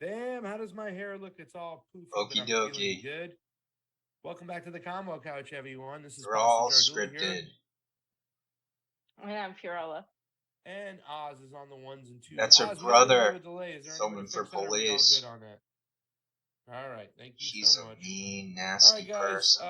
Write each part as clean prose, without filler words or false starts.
Damn, how does my hair look? It's all poofy, but Okie I'm feeling dokie. good. Welcome back to the Combo Couch, everyone. This is They're Boston all Jardula here. scripted. And I'm Fiorella. And Oz is on the ones and twos. That's her Oz, we got a little bit of brother a delay. Is there any way filming to for fix that? Or are we all police. good on that? All right, thank you She's so a much. mean, All nasty right, guys. person.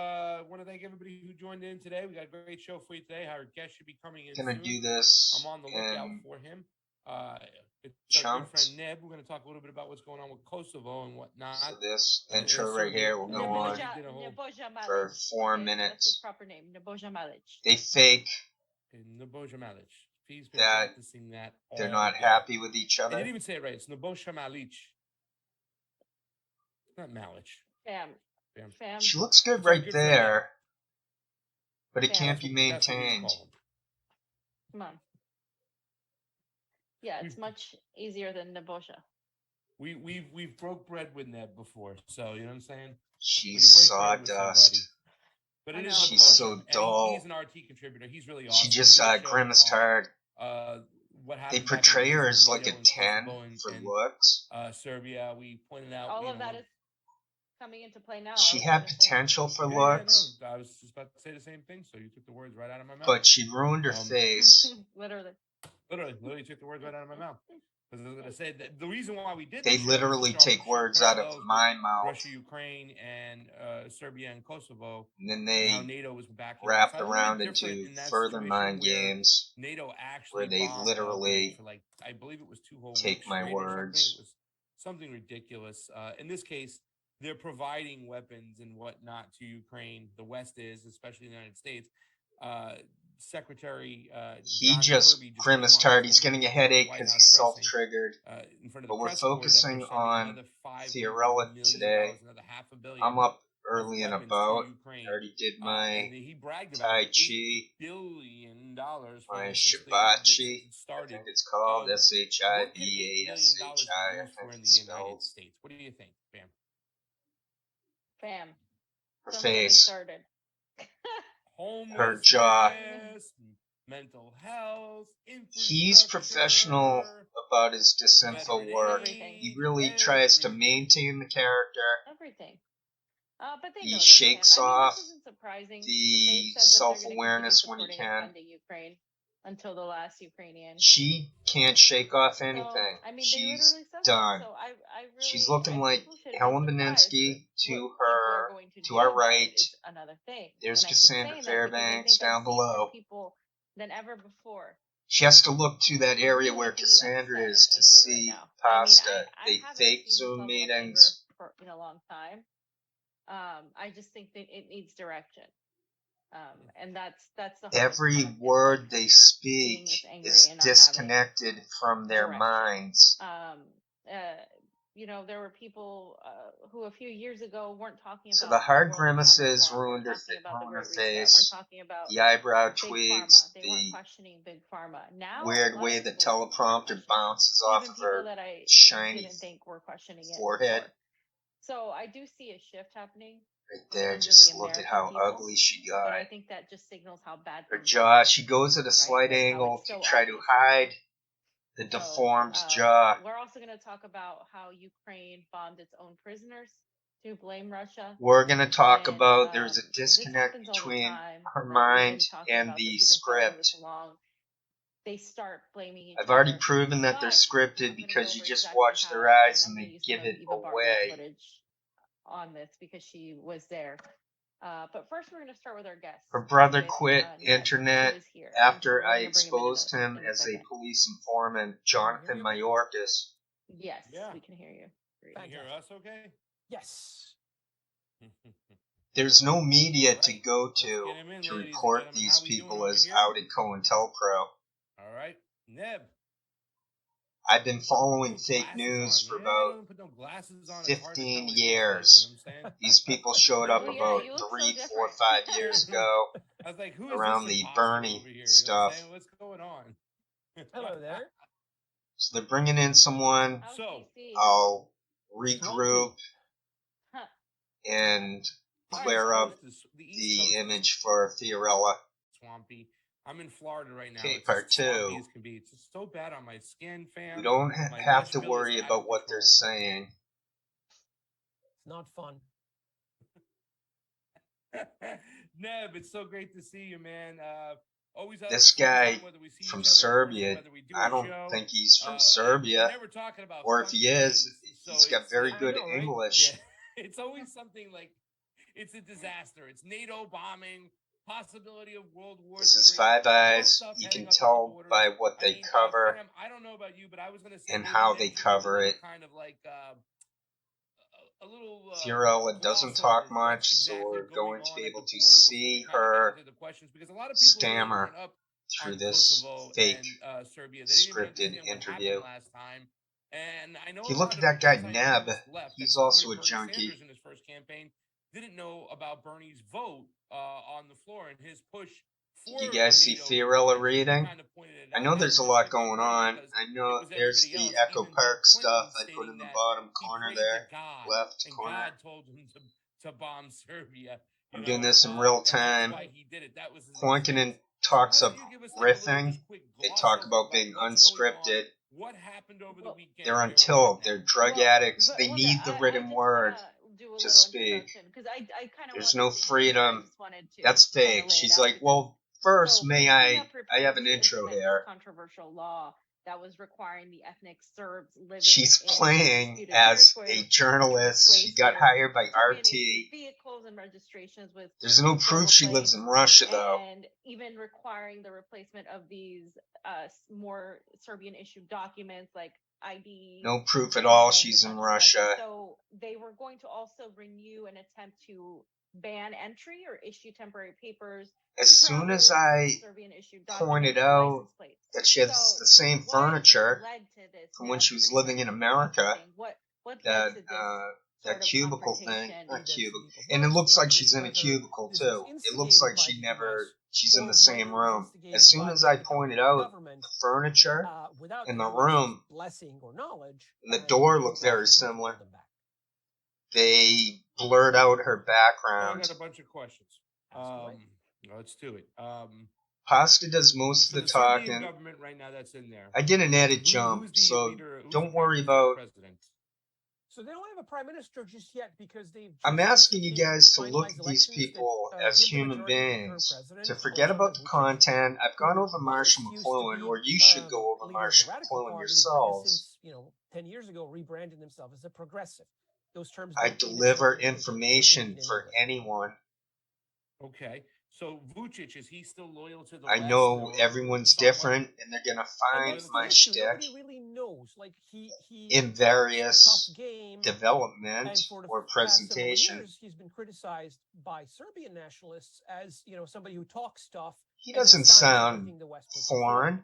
Want to thank everybody who joined in today. We got a great show for you today. Our guest should be coming in Gonna soon. do I'm this on the lookout in for him. It's our good chunks. friend Neb. We're going to talk a little bit about what's going on with Kosovo and whatnot. So this intro right here will go on for 4 minutes. That's his proper name, Nebojša Malić. They fake Nebojša Malić. He's been that practicing that all they're not day. happy with each I other. didn't even say it right. It's Nebojša Malić. It's not Malić. Fam. She looks good It's our right good friend there, but it Yeah, can't be That's what we used to maintained. call him. Come on. Yeah, it's much easier than Nebojša. We've broke bread with Neb before, so you know what I'm saying. She's sawdust. But I it know. is She's Nebojša, so and dull. he's an RT contributor. He's really awesome. She just He did a show grimaced hard. on, what They happened back in the portray her days as of like a NATO and 10 Kosovo and for looks. Serbia. We pointed out All you of know, that is coming into play now. She had potential for Yeah, looks, no, I was just about to say the same thing, so you took the words right out of my mouth. but she ruined her face. Literally took the words right out of my mouth. Because I was going to say that the reason why we did They the show literally was to take show words out of parallels my with mouth, Russia, Ukraine, and Serbia and Kosovo, and then and how they NATO was backing wrapped them. So a little around bit different into in that further situation mind where games NATO actually where they bombed literally for like I believe it was 2 whole take weeks my straight or something. words. It was something ridiculous. In this case, they're providing weapons and whatnot to Ukraine. The West is, especially the United States. Secretary He John just Kirby grimaced came on hard. to He's getting a the headache White because House he's pressing, self-triggered. in front of But the we're press corps that they're focusing sending on another $500 Fiorella million, today. another $500 million I'm up of early and weapons about. to Ukraine. I already did And my he bragged Tai about Chi, $8 billion my since Shibachi, it I started. think it's called What could $8 billion be SHIBASHI, I used think for in the it's United spelled. States? What do you think, Bam? Fam. Her Don't get me face, started. her jaw. Homelessness, mental health, He's professional about his disinfo work. Everything. He really tries to maintain the character. Everything. But they He know this, shakes Fam. I mean, off this isn't surprising. the They've said that self-awareness they're when he going to can. continue supporting and funding Ukraine until the last Ukrainian. She can't shake off anything. So, I mean, She's they literally said done. That. So I really, She's looking like people shouldn't Helen be surprised, Beninsky but to what people are her, going to our do about it right. is another thing. There's And I keep Cassandra saying that because I Fairbanks think down I've seen more below. people than ever before. She has to look to that area where Really Cassandra upset is and to angry see right now. pasta. I mean, I They haven't fake seen this Zoom level of anger meetings. in a long time. I just think that it needs direction. And that's the Every hardest part, word they being speak this angry is and not having disconnected from their direction. minds. You know, there were people who a few years ago weren't talking about. So the hard the World Economic grimaces Forum, ruined her weren't face. talking about The eyebrow big tweaks, pharma. They weren't questioning big pharma. Now, weird way the teleprompter bounces off even of people her that I shiny didn't think were questioning it forehead. before. So I do see a shift happening. Right there, in just the look at American how people, ugly she got. But I think that just signals how bad Her things jaw, are, she goes at a slight right? angle So to try to hide the deformed jaw. We're also going to talk about how Ukraine bombed its own prisoners to blame Russia. We're going to talk about there's a disconnect between her mind and the script. They start blaming each I've already other. proven that they're scripted because you just watch their eyes and they give it away. On this because she was there. But first, we're going to start with our guest. Her brother quit internet after I exposed him as a police informant, Jonathan Mayorkas. Yes, we can hear you. Can you hear us okay? Yes. There's no media to go to report these people as outed COINTELPRO. All right, Neb. I've been following fake news for about 15 years. These people showed up about 3, 4, 5 years ago around the Bernie stuff. What's going on? Hello there. So they're bringing in someone. I'll regroup and flare up the image for Fiorella. Swampy. I'm in Florida right now. Okay, It's part as swampy 2. as can be. It's just so bad on my skin, fam. We don't My have to Nashville is worry out of about what they're control. saying. It's not fun. Neb, it's so great to see you, man. Always have This a fun guy time whether we see from each other in person, Serbia, whether we do I a don't show. think he's from We're Serbia, never talking about or if fun he is, things, so he's got very I good know, right? English. Yeah, it's always something like it's a disaster. It's NATO bombing, possibility of World War This is III, Five more Eyes. stuff You heading can up at the tell borders. by what they cover Fam, I don't know about you, but I was going to say and maybe how Ned they should do cover a little it. kind of like a little Fiorella doesn't gloss talk over what's much, so exactly we're going going to on be at able the to border before we see kind of get her into the questions, because a lot of people really stammer weren't up through on this Kosovo fake and Serbia. They didn't even scripted understand what interview. happened last time. And I know If you a look lot at of that guy Neb, anti-imperialist left that he's also supported a Bernie junkie. Sanders in his first campaign didn't know about Bernie's vote on the floor and his push for Did you guys see NATO Fiorella intervention. He reading? kind of pointed it I out. know Now, there's a this lot could be going funny on. because I it know was there's everybody the else. Echo Even Bill Park stuff Clinton I put in stating the that bottom he corner prayed there, to God, left and corner. God told him to bomb Serbia. I'm doing this in And real that's time. why he did it. That was his Poinkinen excuse. talks So of why don't you give us like a little riffing. just quick They gloss talk over about being what's going on, unscripted. what happened over the weekend. They're where we're until at they're now. drug Well, addicts. but They hold on, need the I written just word want to do a to little speak. introduction because I kind of There's wanted no to hear it. I freedom. just wanted to That's kind of fake. lay it She's out like, because well, first, so may Pristina I have prepared an to intro implement this here. controversial law that was requiring the ethnic Serbs living She's in playing disputed as territory a journalist. She replace got their hired by Serbian RT. issued vehicles and registrations with There's no Serbo proof she lives plates, in Russia, though. and even requiring the replacement of these more Serbian issued documents like ID. No proof at all and she's in such and Russia. such. So they were going to also renew an attempt to ban entry or issue temporary papers As to soon as travelers I with Serbian issued pointed documents and out license plates. that she has So the same what furniture led to this? from Now when it's she was pretty living much in the America, thing. What led that to this sort that of cubicle thing, confrontation? not Maybe that's cubicle, people's and it lives, looks like whether she's in a whether cubicle this was too. It looks instigated like by she the never, US she's in or the same whether it was room. instigated As soon by as the I other pointed government out government, the furniture without in the the US room, blessing or knowledge, and the and door took looked very action to similar, pull them back. they blurred out her So I background. got a bunch of questions. Ask away. Let's do it. Pasta does most So of the the Serbian talking. government right now that's in there. I did an edit Who's jump, the so leader? Who's don't the worry prime minister or about. president? So they don't have a prime minister just yet because they've I'm just asking you recently guys to look finalized at these elections people that as give the human majority to the current beings. president, To forget about the Vučić, content, I've gone who over Marshall used to McLuhan, be or you should go over leader of the Marshall Radical McLuhan Party, but has yourselves. since 10 years ago rebranded himself as a progressive. Those terms I don't mean the deliver same thing information in for English. anyone. Okay. So Vučić, is he still loyal to the I West? know or everyone's somewhat? different, and they're gonna And find that's my the issue. shtick Nobody really knows. Like he in talks various a tough game, development and for the or past several presentation. years, he's been criticized by Serbian nationalists as somebody who talks tough. He and then doesn't signs sound everything the West puts him foreign.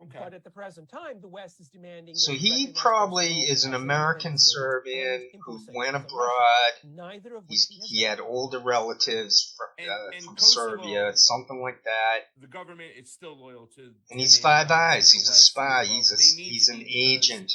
Okay. But at the present time, the West is demanding So that he recognize probably Kosovo is an as an American independent state Serbian and who impose went sanctions on Russia, abroad. neither of which he has He done. had older relatives And from Kosovo, Serbia, something like that. the government is still loyal to. And he's Five Eyes. He's a spy. He's an agent.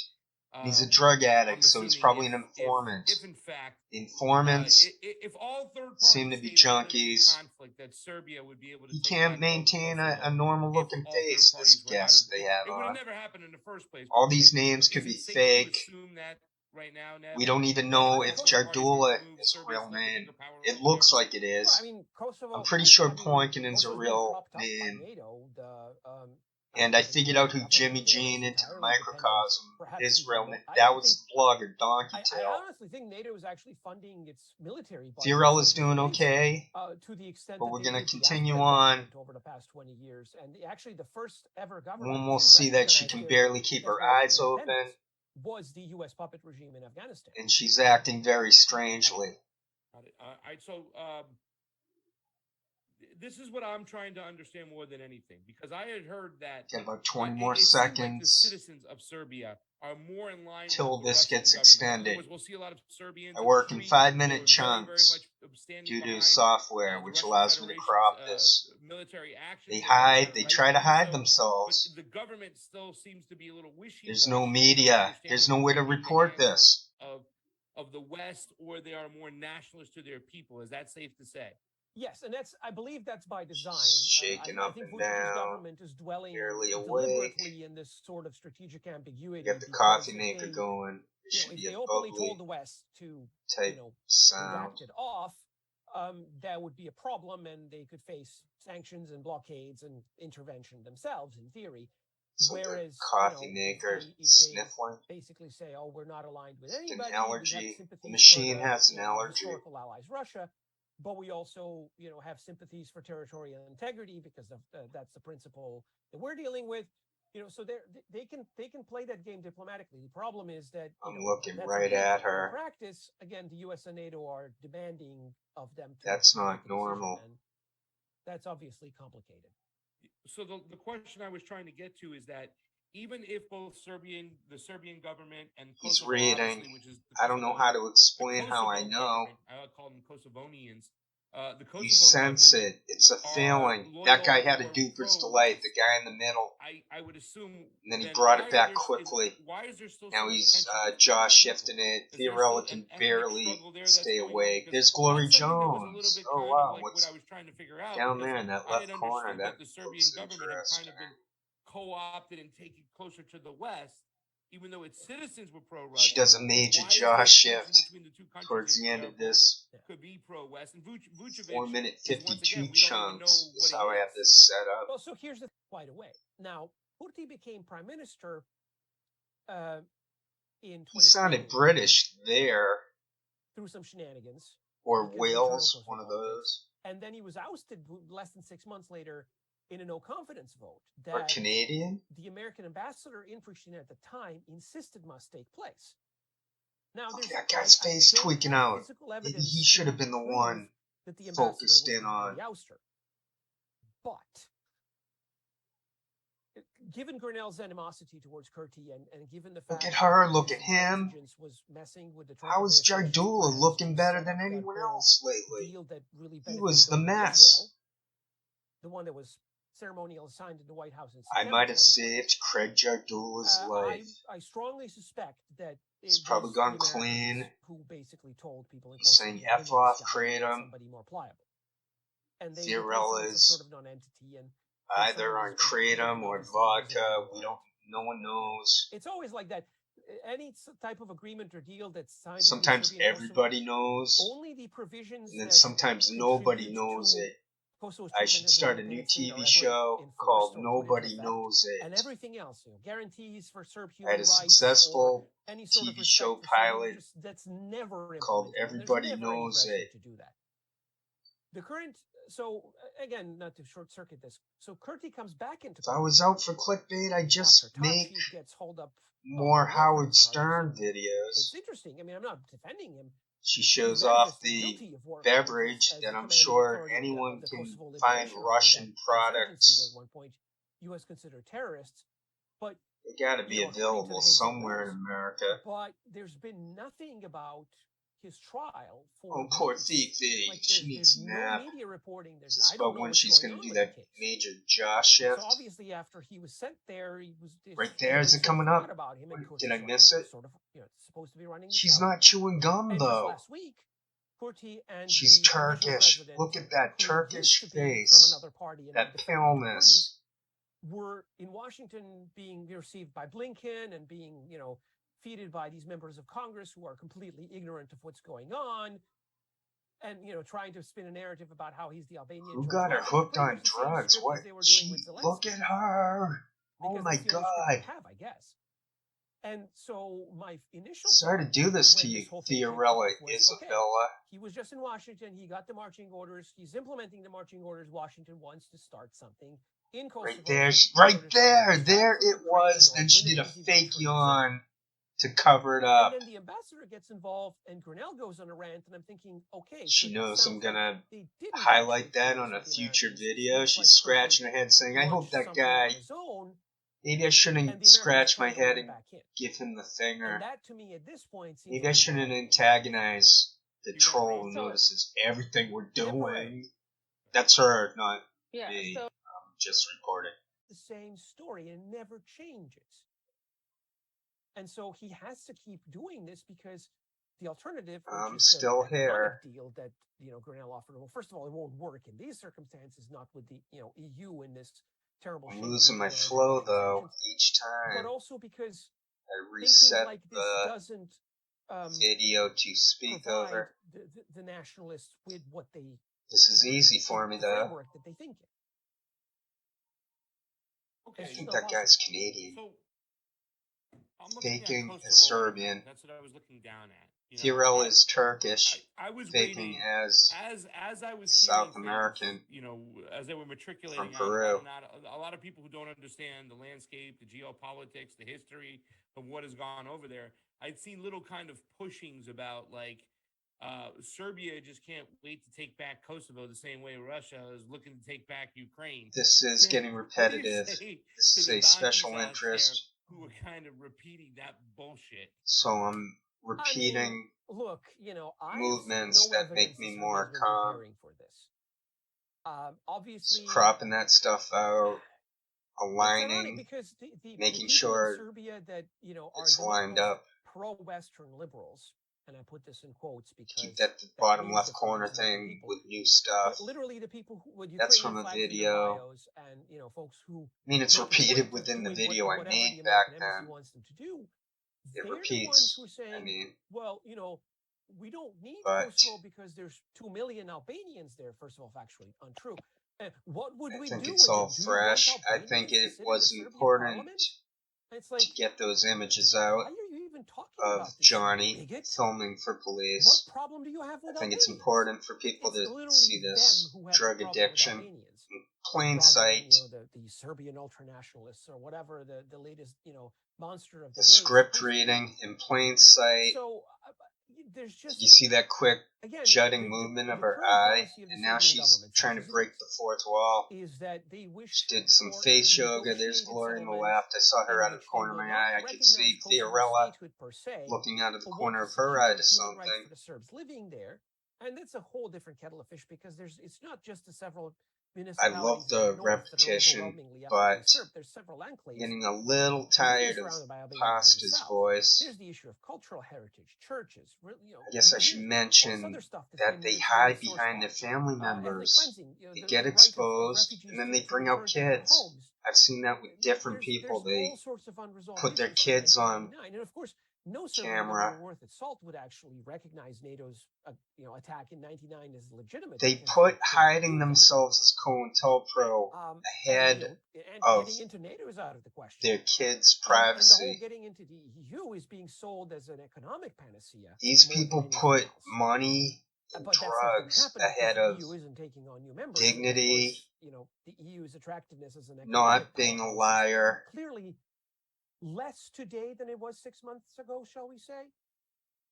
He's a drug addict, so he's probably an informant. If in fact, Informants if all third seem to be junkies. conflict, that Serbia would be able to. He take can't back maintain Kosovo a normal if looking all third face, this parties were out guest of- they it- have It would have on. never happened in the first place. All but these names is could it be safe to fake. assume that right now, Neb? We don't even know if Jardula is a real name. It looks like it is. Well, I mean, Kosovo. I'm pretty sure Poinkinen's Poinkinen's a real name. And I figured out who Jimmy Jean into the microcosm is real name. That was Plug or Donkey I Tail. honestly think NATO is actually funding its military budget. Fiorella's doing okay, to the extent but that we're they going to did the continue Afghan on. government over the past 20 years, and actually the first ever government When we'll to see that she recognize can their barely keep her declaration of eyes open, independence was the U.S. puppet regime in Afghanistan. and she's acting very strangely. So this is what I'm trying to understand more than anything, because I had heard that Got about 20 more it seems like the seconds citizens of Serbia are more in line till with the this Russian gets government. extended. In other words, we'll see a lot of Serbians I the work in street 5-minute who are very, chunks very much standing due to behind, software, the which Russian allows me to Federation's, crop this. military actions. They and they've hide, done they right try to to do hide so, themselves. but the government still seems to be a little wishy-washy. There's no They don't media. understand There's if no way to they're in the report hands this. of the West, or they are more nationalist to their people. Is that safe to say? Yes, and I believe that's by design. Shaking I up think and Vucic's down, government is dwelling barely awake. deliberately in this sort of strategic ambiguity. You got the because coffee if maker they, going. It you know, should if be they a openly bubbly told the West to, type sound. backed it off, that would be a problem, and they could face sanctions and blockades and intervention themselves, in theory. So Whereas, the coffee maker if they sniffling. basically say, "Oh, we're not aligned with An anybody. We allergy. have sympathies The machine for has an allergy. historical allies, Russia, but we also, have sympathies for territorial integrity because of that's the principle that we're dealing with." So they can play that game diplomatically. The problem is that I'm looking that's right okay. at her. In practice, again, the U.S. and NATO are demanding of them to That's not make a decision, normal. and that's obviously complicated. So the question I was trying to get to is that even if both the Serbian government and He's Kosovo, reading. obviously, which is I don't know how to the explain how I Kosovo know. government, I call them Kosovonians. The Kosovo You sense government it. It's a are feeling. loyal That guy had a or duper's pro delight. West. The guy in the middle. I would assume. And then he then brought why it back there- quickly. why is there still Now so much he's tension between jaw these people? shifting it. Is there Fiorella still can an ethnic barely struggle there that's stay going on? awake. Because There's Glory that's something that was a little Jones. bit Oh kind wow, of like what's what I was trying to figure out. down because there in that I left had corner? understood That that the Serbian looks government had kind of interesting. been co-opted and taken closer to the West, even though its citizens were pro-Russian. She does a major Why is jaw there tension shift between the two countries towards if the they end are of both this. could be pro-West? And Vucevic 4 minute is once 52 again, we don't even know chunks what is he how I have is. this set up. Well, so here's the quite away. Now, Kurti became prime minister in 2020 He sounded British there. through some shenanigans. Or because of Wales, internal one of politics. those. And then he was ousted less than 6 months later in a no confidence vote Or that Canadian. the American ambassador in Pristina at the time insisted must take place. Now, Look at there's that guy's face don't tweaking have out. physical Maybe evidence he to should have been the prove one that the ambassador focused was in on. the ouster. But given Grenell's animosity towards Kurti and given the fact Look at her, that look his at him. intelligence was messing with the Trump How is administration's Jardula plans looking to better set than up that anyone whole else lately? deal that really He was the benefited mess. Israel, the one that was ceremonially signed in the White House in I September might have 2020. saved Craig Jardula's life. I strongly suspect that He's it probably was gone the Americans clean. who basically told people in He's Kosovo, saying "Bring F this off, guy, create him. somebody more pliable." And they replaced him as a Fiorella's sort of non-entity, and either on Kratom or vodka. We don't. No one knows. It's always like that. Any type of agreement or deal that's signed. Sometimes between Serbia and everybody Kosovo, knows, only the provisions and then that sometimes nobody contribute knows to it. Kosovo's I treatment should as an start a new independent state are TV ever show enforced called or put into Nobody effect. Knows And It. everything else, guarantees for Serb I human had a rights or successful any sort of TV respect show for Serbian pilot interests, that's never called implemented. And Everybody there's never any Knows pressure It. to do that. The current, so again, not to short circuit this. So Kurti comes back into If I was out for clickbait, I'd just after make Tachi gets hauled up more on Howard welfare Stern charges. It's videos. interesting. I mean, I'm not defending him. She He's shows off manifestly the guilty of war beverage crimes as that the I'm commanding sure authority of anyone the can Kosovo find Liberation Army, Russian that insurgency that products. at one point U.S. considered terrorists. But They gotta be according to the available Hague somewhere in rules, America. but there's been nothing about his trial for Oh, poor months. Fifi. Like She needs a there's nap. no media reporting. Is this I don't about know when what's she's going gonna on do with that the case. major jaw shift? So obviously, after he was sent there, he was Right there, is it coming forgot up? about him, and Did I Kurti miss it? Sort of, supposed to be running the She's show. not chewing gum And just though. last week, Kurti and She's the original Turkish. president, Look at that who Turkish used to be face. from another party and That now defected to Kurdi, paleness. were in Washington being received by Blinken and being, feted by these members of Congress who are completely ignorant of what's going on, and trying to spin a narrative about how he's the Albanian. Who George got her Bush. hooked Pretty on much the same drugs? script What? as they were doing with Zelensky. Look at her. Oh Because my that's the only script God. they have, I guess. And so my initial Sorry to thought do this when to you, this whole thing kicked Fiorella off was, Isabella. he was just in Washington. He got the marching orders. He's implementing the marching orders. Washington wants to start something in Kosovo. Right there, in right order to there, distract there from it was. Ukraine or Then she win did a an easy fake victory. yawn to cover it up. And then the ambassador gets involved, and Grenell goes on a rant, and I'm thinking, okay, She so knows I'm sounds like gonna they didn't highlight actually that focus on a with the future Americans. video. Looks She's like scratching her Kurti head saying, I hope launched that something guy, on his own, maybe I and shouldn't the Americans scratch my tried to head rein and back in. give him the And finger. that, to me, at this point, seems Maybe I like shouldn't more antagonize the You got troll Rose? who notices everything we're temporary. doing. That's her, not Yeah. me. So Just recording. The same story and never changes. And so he has to keep doing this because the alternative, which I'm is the still economic here. deal that Grinnell offered. Well, first of all, it won't work in these circumstances, not with the EU in this terrible I'm shape losing we've my been under flow Russian though sanctions, each but time also because I thinking reset like this the doesn't video to speak provide over. the nationalists with what they This is easy for me the though. framework that they think in. Okay. I It's think not that possible. guy's Canadian. So I'm looking Faking at as Kosovo. Serbian. That's what I was looking down at. Tyrell is Turkish. I was Faking waiting as as I was South hearing American things, as they were from matriculating Peru. a lot of people who don't understand the landscape, the geopolitics, the history of what has gone over there. I'd seen little kind of pushings about like Serbia just can't wait to take back Kosovo the same way Russia is looking to take back Ukraine. This is getting What do you repetitive. say This to is the a special donkeys out there interest. who are kind of repeating that bullshit? So I'm I mean, repeating look, I have movements no that evidence make that me Serbia more has been calm. preparing for this. Just Obviously, cropping that stuff out, it's ironic aligning, because the making people sure in Serbia that are it's the lined most up. pro-Western liberals, and I put this in quotes because Keep that that bottom means left different corner things to different thing people. with new stuff. But literally, the people with That's Ukrainian from a flags in their video. bios, and folks who I mean, it's make a repeated point of within the doing video I whatever made the back American embassy then. wants them to do, It they're the ones who are repeats. saying, I mean, well, we don't need but Kosovo because there's 2 million Albanians there. First of all, factually untrue. What would I we think do it's with all them? Do you want fresh. I think Albanians to it sit in the was Serbian important parliament? And it's to like, get those images out why are you even talking of about this, you Johnny bigot? filming for What police. problem do you have with I think Albanians? it's important for people It's to literally see them this who have drug the problem with addiction Albanians, in plain rather sight. than the Serbian ultranationalists or whatever the latest monster of the The day is script supposed to be. reading in plain sight. So there's Did just, you see that quick again, jutting movement of the her current eye? policy of the And now Serbian she's government, trying such to as it break the fourth wall. is that they wish She did some for face a yoga. There's negotiated Glory on the settlement left. I saw her in out of the which they corner of will my not eye. I could recognize see Kosovo Fiorella statehood per se, looking out of the but want corner to of her secure eye to human rights something. for the Serbs living there. And that's a whole different kettle of fish because it's not just the several I municipalities love in the north that are repetition, overwhelmingly ethnically but Serb. There's several enclaves getting a little completely tired of surrounded by Albanians in the Pasta's south. voice. There's the issue of cultural heritage, churches, I guess I should museums, all this mention other stuff that's that been they made hide sore behind their spot. family Ethnic members. cleansing, They the get right of exposed, refugees and then to they bring out return to their kids. homes. I've seen that with different people. There's They all sorts of unresolved put their issues from kids on 1999. And of course, no Serbian camera. government worth its salt would actually recognize NATO's attack in '99 as legitimate. They because put they hiding do that. themselves as COINTELPRO And, ahead and of getting into NATO is out of the question. their kids' And the whole privacy. getting into the EU is being sold as an economic panacea. These more than people anything put else. money and But that's not going to drugs happen ahead because of the EU isn't taking on new members. dignity, And of course, the EU's attractiveness as an economic not being a powerhouse is liar. clearly less today than it was 6 months ago, shall we say?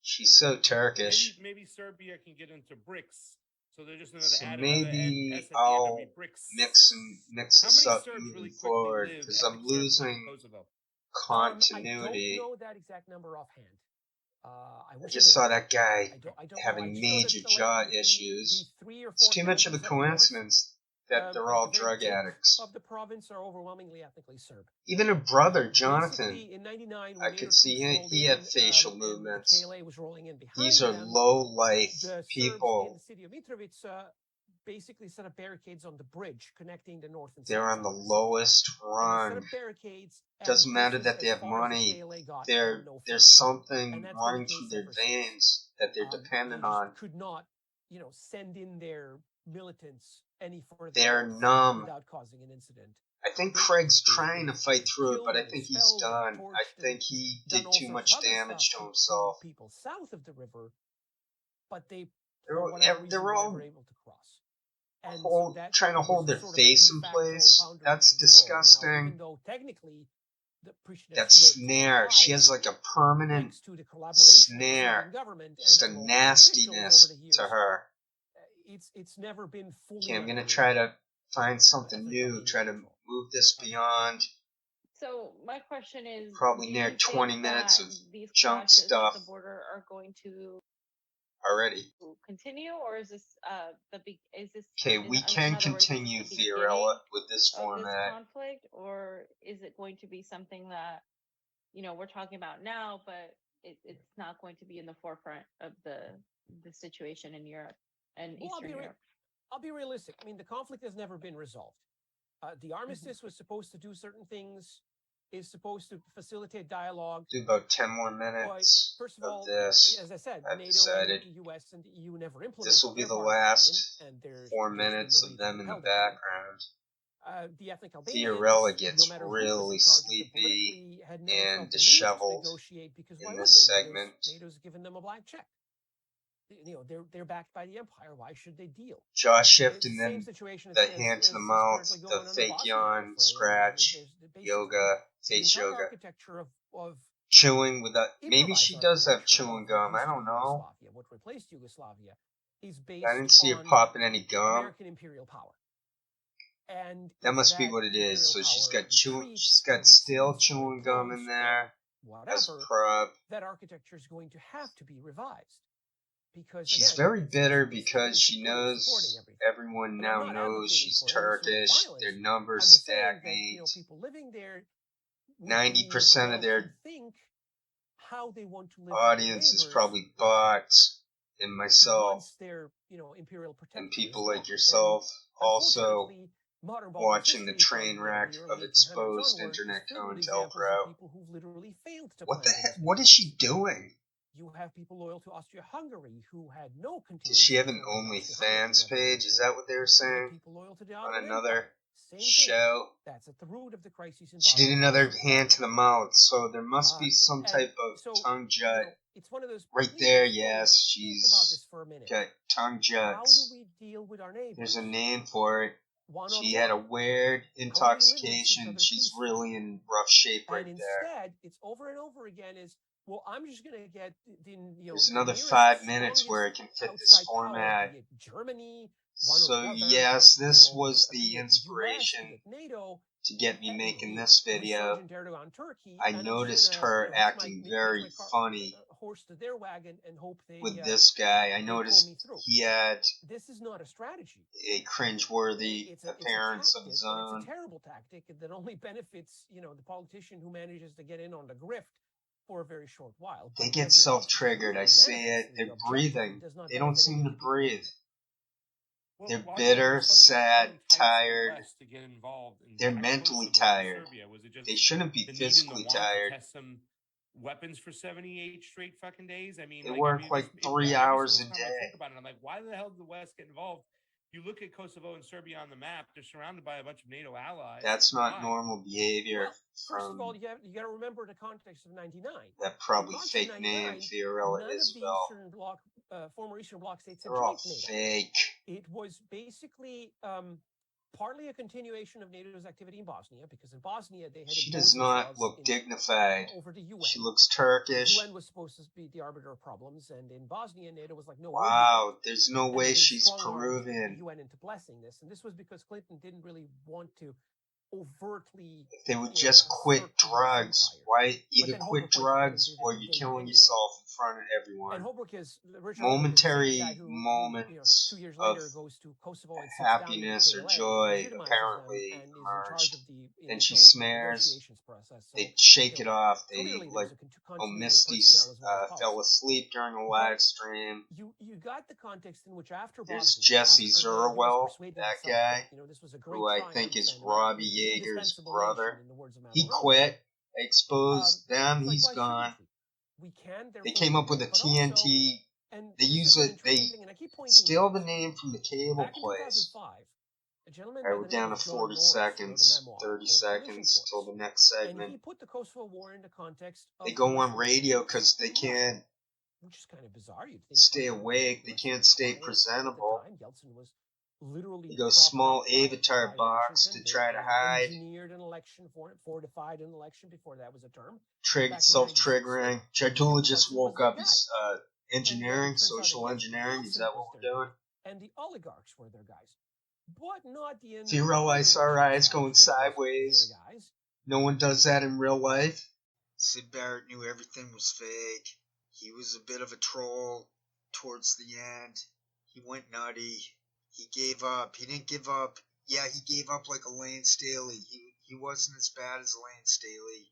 She's so Turkish. Maybe Serbia can get into BRICS. So they're just another So add maybe another S at the end I'll of BRICS. mix How this many up Serbs moving really quickly forward live because ethnic I'm Serbs in losing Kosovo? continuity. I don't know that exact number offhand. I just saw that guy I don't having know. major jaw issues. The 3 or 4 It's too much of a counties up north, coincidence that they're all at the very drug tip addicts. of the province are overwhelmingly ethnically Serb. Even her brother, Jonathan, Basically, in '99, I could see he had facial movements. KLA was rolling in behind These are them, low-life the Serbs in people. the city of Mitrovica basically set up barricades on the bridge connecting the north and south. They're on the lowest run. Doesn't matter that they have money. There's something running through their veins that they're dependent on. Could not, send in their militants any further. They're numb. Without causing an incident. I think Craig's trying to fight through it, but I think he's done. I think he did too much damage to himself. People south of the river, but they're all were never able to cross. And trying to hold their face in place. That's disgusting. Now, even though technically, that snare, she has like a permanent snare. Just a nastiness to her. It's never been fully. Okay, I'm gonna try to find something new. Try to move this beyond. So my question is, probably near 20 minutes of junk stuff at the border are going to already continue, or is this okay? We can continue, Fiorella, with this format. This conflict, or is it going to be something that we're talking about now, but it's not going to be in the forefront of the situation in Europe and Eastern Europe. I'll be realistic. I mean, the conflict has never been resolved. The armistice was supposed to do certain things, is supposed to facilitate dialogue. Do about 10 more minutes first of all, this. as I said, I've NATO decided and the US and the EU never implemented. This will be the last 4 minutes of them in the background. The ethnic Fiorella gets really sleepy and disheveled in this segment. NATO's given them a blank check. They're backed by the empire. Why should they deal? Jaw shift and then the hand to the mouth, the fake yawn, scratch, yoga, face yoga. Architecture of chewing without. Maybe she does have chewing gum. I don't know. What replaced Yugoslavia is based I didn't see her popping any gum. American imperial power. And that must be what it is. So she's got still chewing gum in there as a prop. That architecture is going to have to be revised. Because she's very bitter because she knows everyone now knows she's Turkish. Their numbers stagnate. People living there, 90% of their how they want to live audience is probably bots and myself imperial and people like yourself also watching the train wreck of exposed internet COINTELPRO. What the heck? What is she doing? You have people loyal to Austria-Hungary who had no continuity. Does she have an OnlyFans page? Is that what they were saying? On another show? That's at the root of the crisis. She did another hand to the mouth, so there must be some type of tongue jut. It's one of those right there, yes, she's got tongue juts. How do we deal with our neighbors? There's a name for it. She had a weird intoxication. She's really in rough shape right there. Instead, it's over and over again is, well, I'm just going to get there's another 5 minutes where it can fit this format. Germany. So yes, this was the inspiration to get me making this video. I noticed her acting very funny with this guy. I noticed he had a cringeworthy appearance of his own. It's a terrible tactic that only benefits, the politician who manages to get in on the grift for a very short while. They get self-triggered. I see it. They're breathing. They don't seem to breathe. They're bitter, sad, tired. They're mentally tired. They shouldn't be physically tired. Test some weapons for 78 straight fucking days. I mean, they work like 3 hours a day. I think about it, I'm like, why the hell did the West get involved? You look at Kosovo and Serbia on the map; they're surrounded by a bunch of NATO allies. That's not normal behavior. First of all, you got to remember the context of '99. That probably fake name, Fiorella Isabel. Former Eastern Bloc states they're all fake. It was basically partly a continuation of NATO's activity in Bosnia, because in Bosnia they had. She does not look dignified. Over the UN. She looks Turkish. The UN was supposed to be the arbiter of problems, and in Bosnia, NATO was like, no. Wow, there's no way she's Peruvian. The UN into blessing this, and this was because Clinton didn't really want to overtly. If they would just quit drugs, why either quit drugs or you're killing yourself in front of everyone. And Holbrooke is momentary moments 2 years of later goes to Kosovo and happiness or joy apparently emerged. Then she smears. They shake it off. They like, oh, Misty fell asleep during a live stream. You got the context in which after there's Jesse Zerwell, that guy, who I think is Robbie Yeager's brother. He quit. I exposed them. He's gone. They came up with a TNT. They use it. They steal the name from the cable place. Alright, we're down to 40 seconds, 30 seconds till the next segment. They go on radio because they can't stay awake. They can't stay presentable. They go small avatar box to try to hide. Fortified an election before that was a term. Self-triggering. Jadula just woke up. He's engineering, social engineering. Is that what we're doing? And the oligarchs were their guys. But not the Zero SRIs going sideways. No one does that in real life. Sid Barrett knew everything was fake. He was a bit of a troll towards the end. He went nutty. He gave up. He didn't give up. Yeah, he gave up like Elaine Staley. He wasn't as bad as Elaine Staley.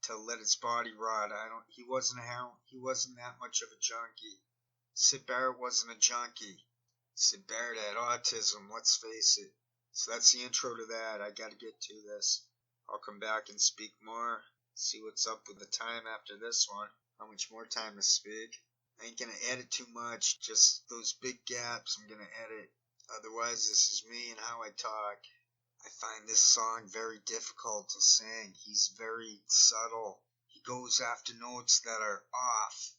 to let his body rot. He wasn't that much of a junkie. Sid Barrett wasn't a junkie. Sid Barrett had autism, let's face it. So that's the intro to that. I gotta get to this. I'll come back and speak more. See what's up with the time after this one. How much more time to speak. I ain't gonna edit too much. Just those big gaps I'm gonna edit. Otherwise, this is me and how I talk. I find this song very difficult to sing. He's very subtle. He goes after notes that are off.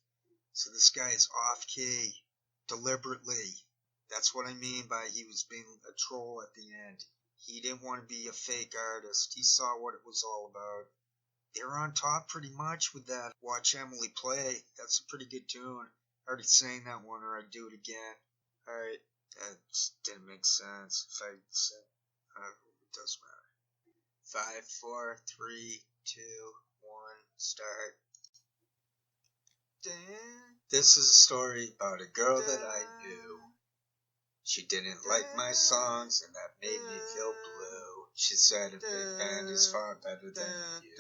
So this guy is off key. Deliberately. That's what I mean by he was being a troll at the end. He didn't want to be a fake artist. He saw what it was all about. They were on top pretty much with that Watch Emily Play. That's a pretty good tune. I already sang that one, or I'd do it again. Alright, that just didn't make sense. If I said, it doesn't matter. 5, 4, 3, 2, 1, start. This is a story about a girl that I knew. She didn't like my songs, and that made me feel blue. She said a big band is far better than you.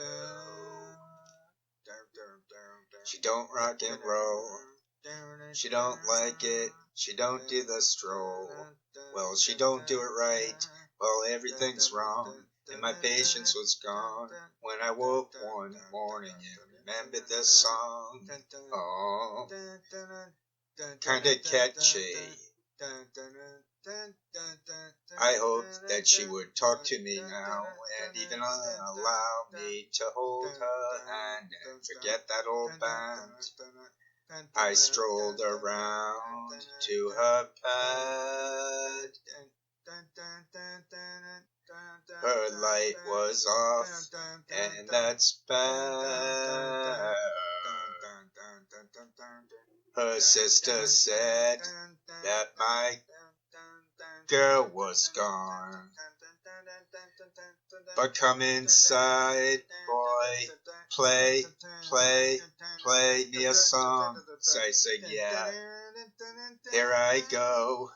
She don't rock and roll. She don't like it. She don't do the stroll. Well, she don't do it right. Well, everything's wrong. And my patience was gone when I woke one morning and remembered this song. Oh, kinda catchy. I hoped that she would talk to me now and even allow me to hold her hand and forget that old band. I strolled around to her pad. Her light was off, and that's bad. Her sister said that my girl was gone. But come inside, boy, play me a song. So I said, yeah, here I go.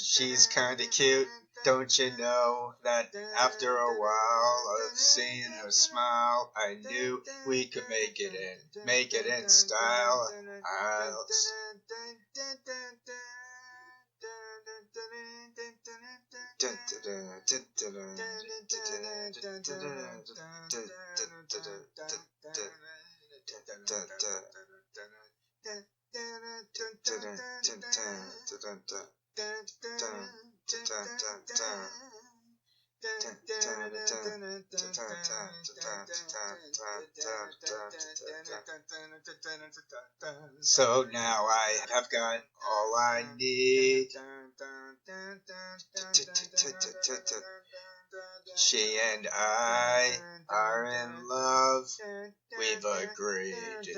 She's kinda cute, don't you know that after a while of seeing her smile, I knew we could make it in style. So now I have got all I need. She and I are in love. We've agreed.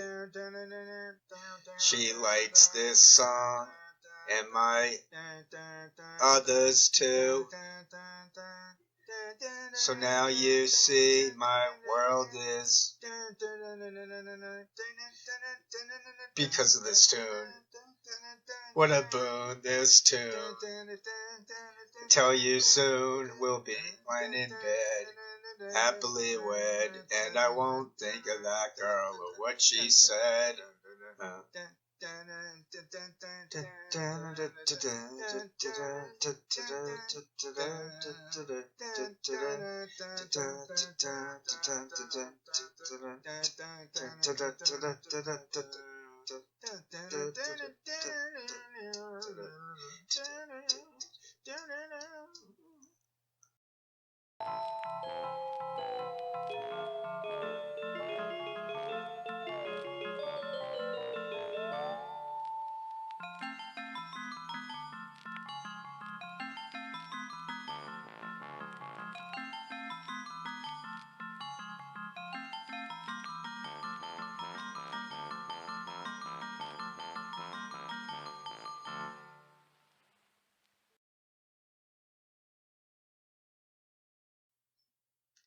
She likes this song and my others too. So now you see my world is because of this tune. What a boon, this tune. Tell you soon we'll be lying in bed, happily wed, and I won't think of that girl or what she said.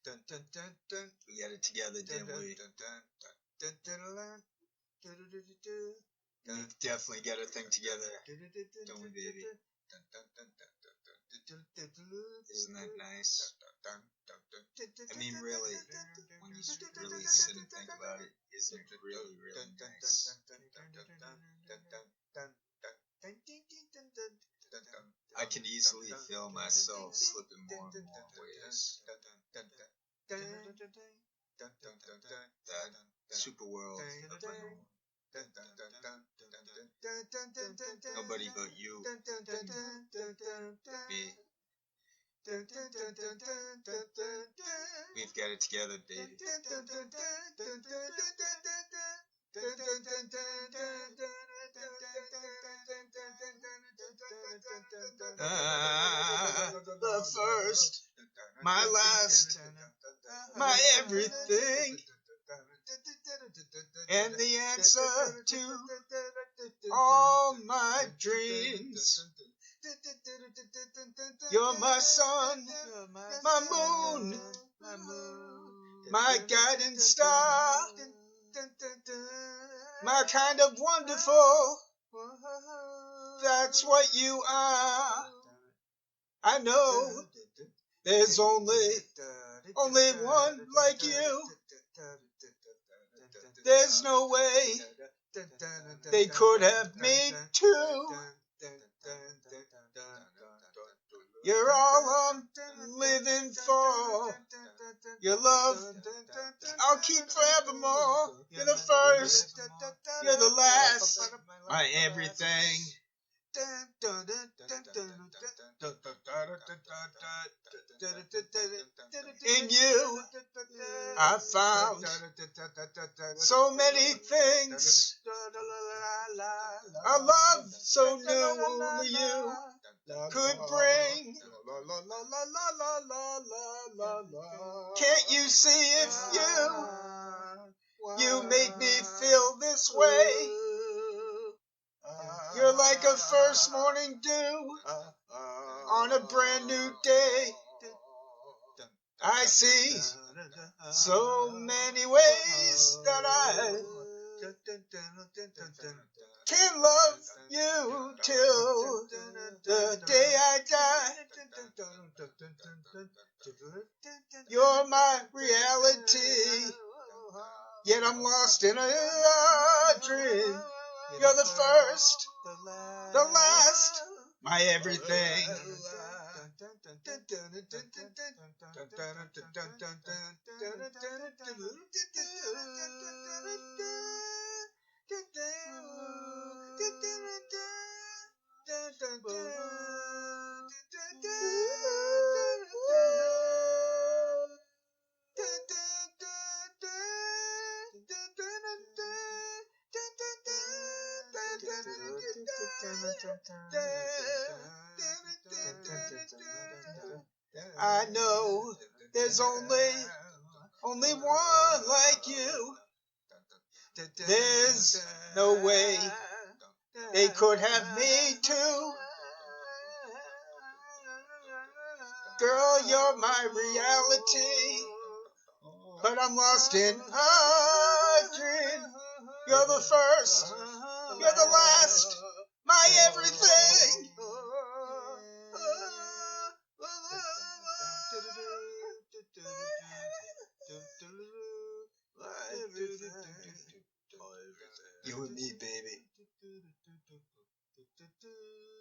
Dun, dun, dun, dun. We got it together, didn't we? We definitely got a thing together, don't we, baby? Isn't that nice? I mean, really, when you really sit and think about it, isn't it really, really nice? I can easily feel myself slipping more and more ways. That super world of unknown. Nobody but you, me. We've got it together, baby. The first, my last, my everything, and the answer to all my dreams. You're my sun, my moon, my guiding star, my kind of wonderful. That's what you are. I know there's only one like you. There's no way they could have made two. You're all I'm living for. Your love I'll keep forevermore. You're the first, you're the last, my everything. In you, I found so many things. A love so new only you could bring. Can't you see if you make me feel this way? You're like a first morning dew on a brand new day. I see so many ways that I can love you till the day I die. You're my reality, yet I'm lost in a dream. You're the first, the last, my everything. I know there's only one like you. There's no way they could have made two. Girl, you're my reality, but I'm lost in a dream. You're the first, you're the last, my everything. You and me, baby.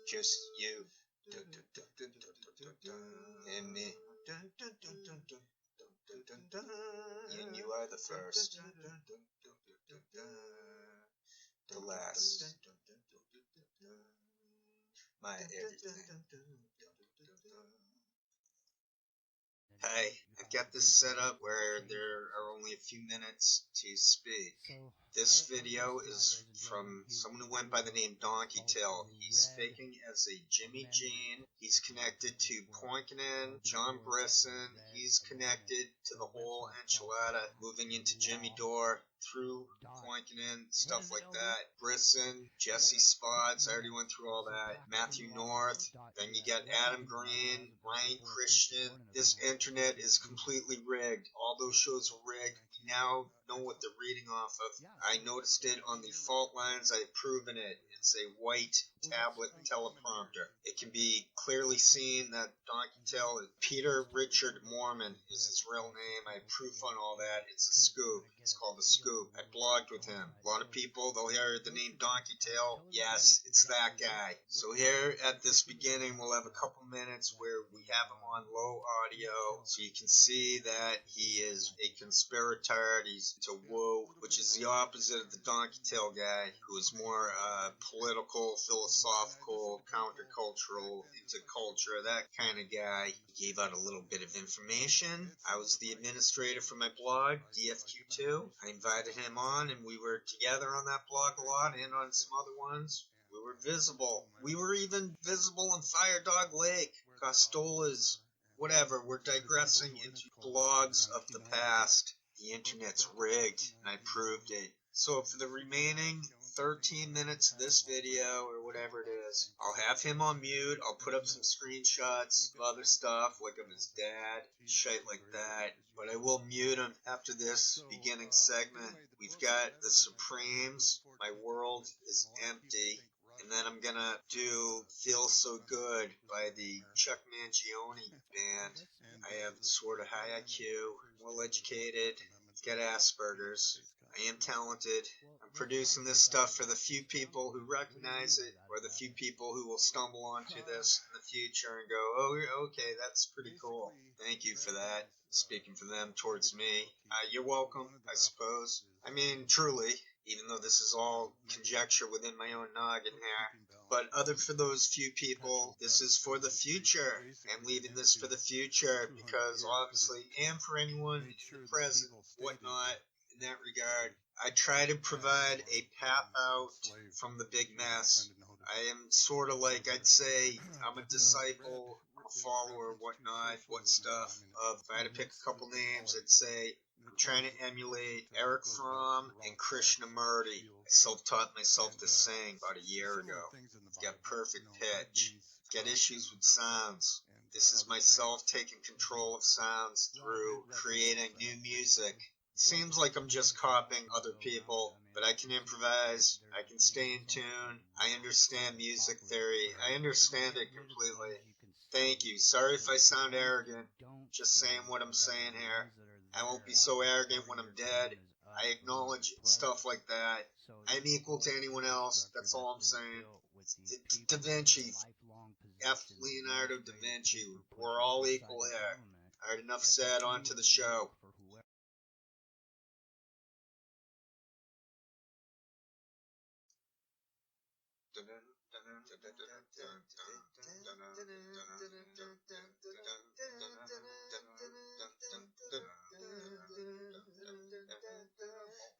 Just you and me. And you are the first, the last, my everything. Hey, I've got this set up where there are only a few minutes to speak. This video is from someone who went by the name Donkey Tail. He's faking as a Jimmy Jean. He's connected to Poinkinen, John Brisson. He's connected to the whole enchilada, moving into Jimmy Dore through Poinkinen, stuff like that. Brisson, Jesse Spots, I already went through all that. Matthew North. Then you got Adam Green, Ryan Christian. This internet is completely rigged. All those shows are rigged. We now know what they're reading off of. I noticed it on the fault lines. I've proven it. It's a white tablet teleprompter. It can be clearly seen that Donkey Tail is Peter Richard Mormon is his real name. I have proof on all that. It's a scoop. It's called a scoop. I blogged with him. A lot of people, they'll hear the name Donkey Tail. Yes, it's that guy. So here at this beginning, we'll have a couple minutes where we have him on low audio, so you can see that he is a conspirator. He's into woo, which is the opposite of the Donkey Tail guy, who is more political, philosophical, countercultural, into culture, that kind of guy. He gave out a little bit of information. I was the administrator for my blog, DFQ2. I invited him on, and we were together on that blog a lot and on some other ones. We were visible. We were even visible in Fire Dog Lake, Costola's, whatever. We're digressing into blogs of the past. The internet's rigged, and I proved it. So for the remaining 13 minutes of this video, or whatever it is, I'll have him on mute. I'll put up some screenshots of other stuff, like of his dad, shit like that. But I will mute him after this beginning segment. We've got the Supremes. My world is empty. And then I'm gonna do Feel So Good by the Chuck Mangione band. I have sort of high IQ, well educated, get Asperger's. I am talented. I'm producing this stuff for the few people who recognize it, or the few people who will stumble onto this in the future and go, oh, okay, that's pretty cool. Thank you for that. Speaking for them towards me. You're welcome, I suppose. I mean, truly, even though this is all conjecture within my own noggin here. But other for those few people, this is for the future. I'm leaving this for the future because obviously, and for anyone in the present, whatnot, in that regard, I try to provide a path out from the big mess. I am sort of like, I'd say, I'm a disciple, a follower, whatnot, what stuff. If I had to pick a couple names, I'd say, I'm trying to emulate Eric Fromm and Krishnamurti. I self-taught myself to sing about a year ago. I've got perfect pitch. I've got issues with sounds. This is myself taking control of sounds through creating new music. It seems like I'm just copying other people, but I can improvise. I can stay in tune. I understand music theory. I understand it completely. Thank you. Sorry if I sound arrogant. Just saying what I'm saying here. I won't be so arrogant when I'm dead. I acknowledge stuff like that. I'm equal to anyone else. That's all I'm saying. Da Vinci. F. Leonardo da Vinci. We're all equal here. All right, enough said. On to the show.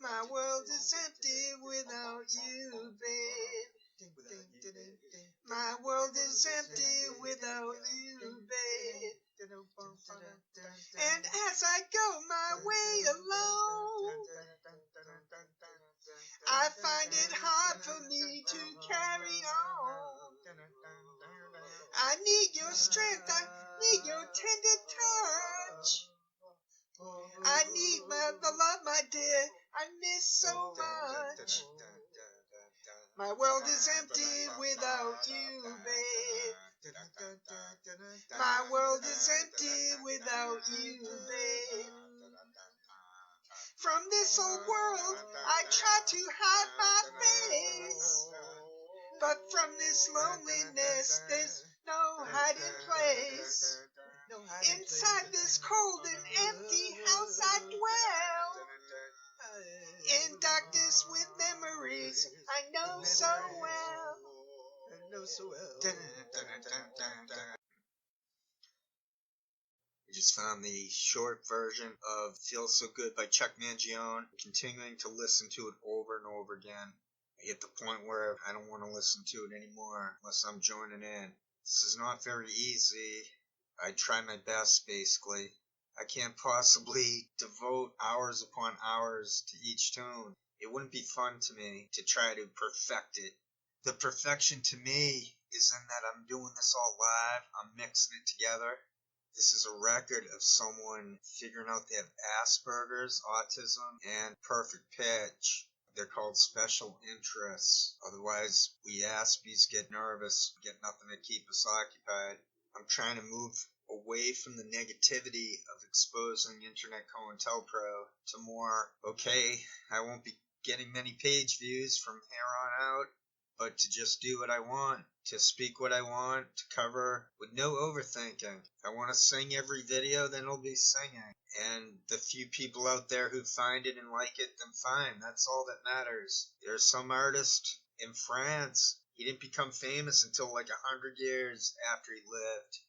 My world is empty without you, babe. My world is empty without you, babe. And as I go my way alone, I find it hard for me to carry on. I need your strength, I need your tender touch. I need the love, my dear, I miss so much. My world is empty without you, babe. My world is empty without you, babe. From this old world, I try to hide my face. But from this loneliness, there's no hiding place. Inside this cold and empty house I dwell. In darkness with memories I know so well. I just found the short version of Feel So Good by Chuck Mangione, continuing to listen to it over and over again. I hit the point where I don't want to listen to it anymore unless I'm joining in. This is not very easy. I try my best, basically. I can't possibly devote hours upon hours to each tune. It wouldn't be fun to me to try to perfect it. The perfection to me is in that I'm doing this all live. I'm mixing it together. This is a record of someone figuring out they have Asperger's, autism, and perfect pitch. They're called special interests. Otherwise, we Aspies get nervous, get nothing to keep us occupied. I'm trying to move away from the negativity of exposing Internet COINTELPRO to more, okay, I won't be getting many page views from here on out, but to just do what I want, to speak what I want, to cover with no overthinking. I want to sing every video, then I'll be singing. And the few people out there who find it and like it, then fine. That's all that matters. There's some artist in France. He didn't become famous until like 100 years after he lived.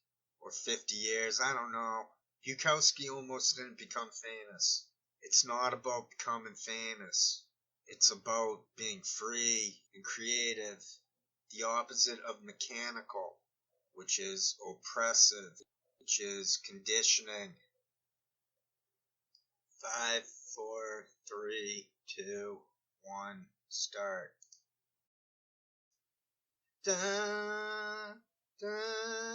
Or 50 years, I don't know. Bukowski almost didn't become famous. It's not about becoming famous. It's about being free and creative. The opposite of mechanical, which is oppressive, which is conditioning. 5, 4, 3, 2, 1, start. Da, da, da,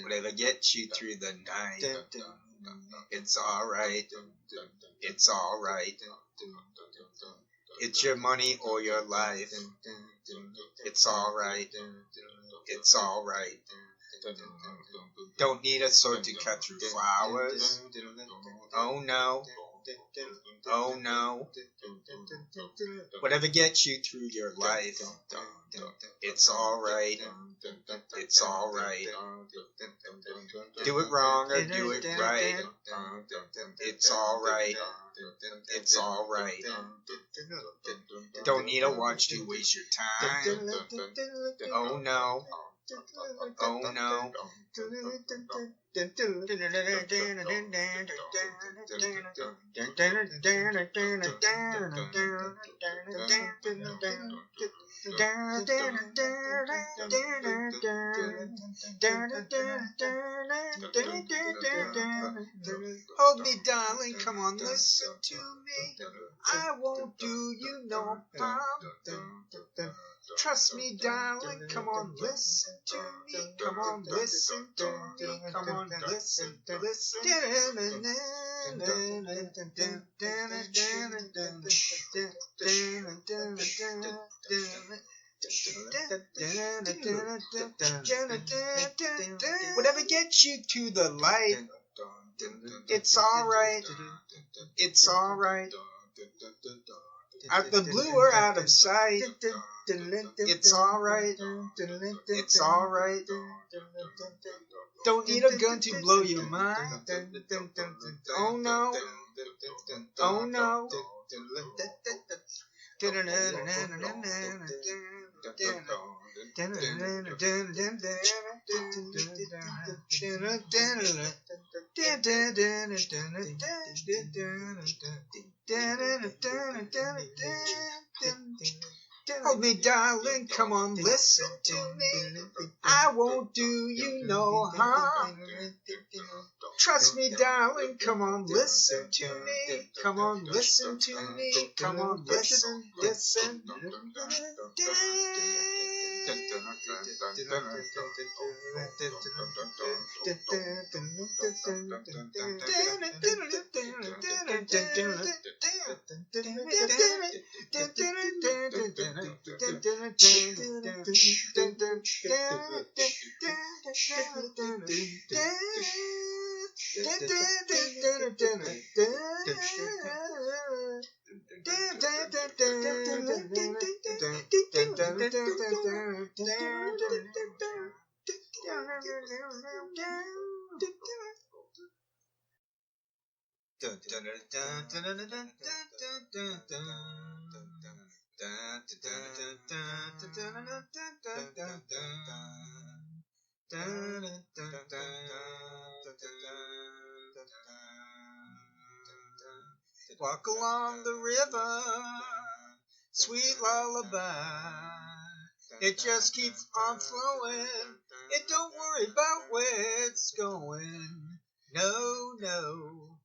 Whatever gets you through the night, it's alright. It's alright. It's your money or your life. It's alright. It's alright. Don't need a sword to cut through flowers. Oh no. Oh no. Whatever gets you through your life, it's alright. It's alright. Do it wrong or do it right. It's alright. It's alright. Don't need a watch to waste your time. Oh no. Oh no. Hold me, darling, come on, listen to me. I won't do you no harm. Trust me, darling, come on, listen to me. Come on, listen to me. Come on, listen, listen. Whatever gets you to the light, it's alright. It's alright. Out the blue or out of sight, it's alright. It's alright. Don't need a gun to blow your mind. Oh no. Oh no. Hold me, darling, come on, listen to me. I won't do you no harm. Trust me, darling, come on, listen to me. Come on, listen to me. Come on, listen, listen. Walk along the river, sweet lullaby. It just keeps on flowing. It don't worry about where it's going. No, no.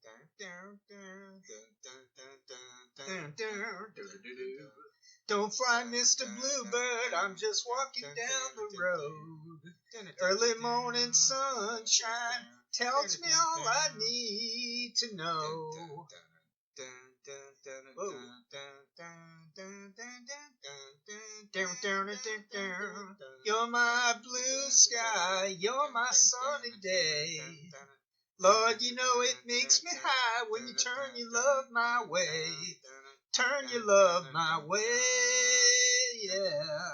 Don't fly, Mr. Bluebird, I'm just walking down the road. Early morning sunshine tells me all I need to know. You're my blue sky, you're my sunny day. Lord, you know it makes me high when you turn your love my way. Turn your love my way, yeah.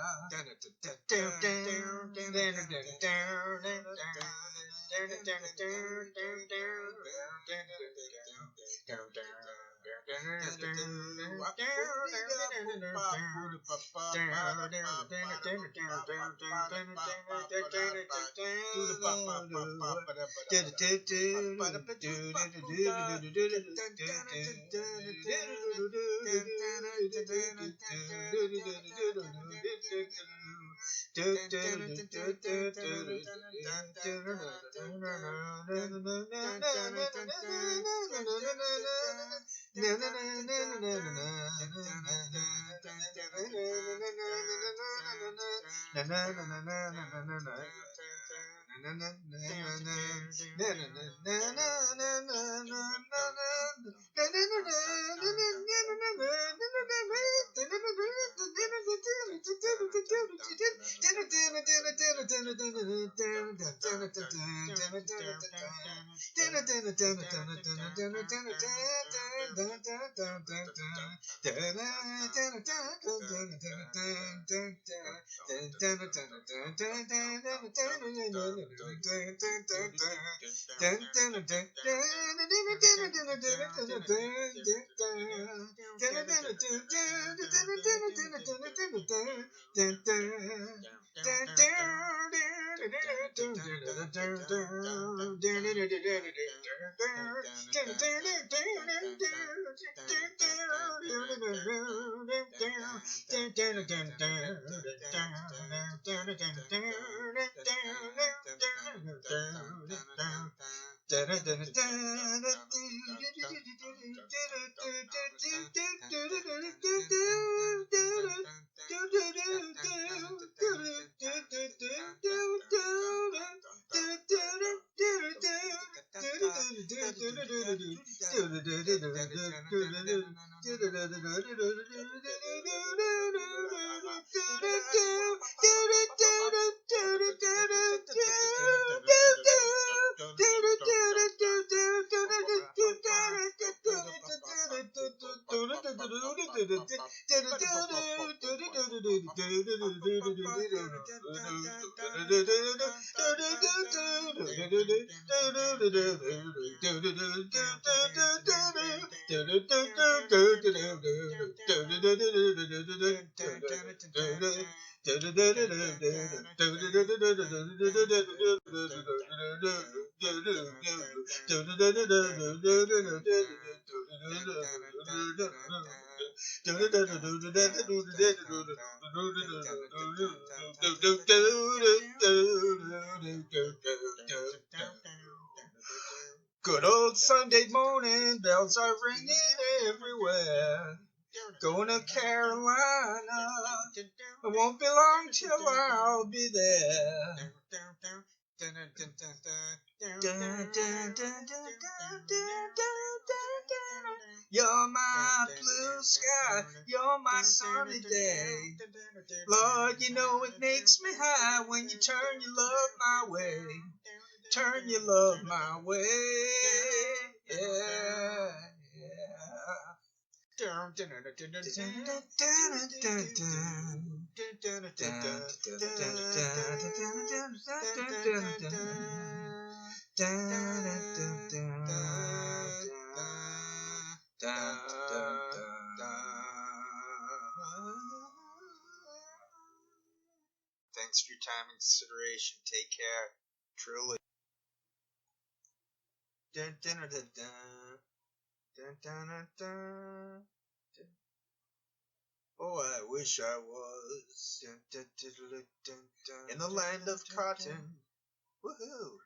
Good old Sunday morning, bells are ringing everywhere. Going to Carolina, it won't be long till I'll be there. You're my blue sky, you're my sunny day. Lord, you know it makes me high when you turn your love my way. Turn your love my way, yeah, Thanks for your time and consideration. Take care. Truly. Oh, I wish I was in the land of cotton. Woohoo!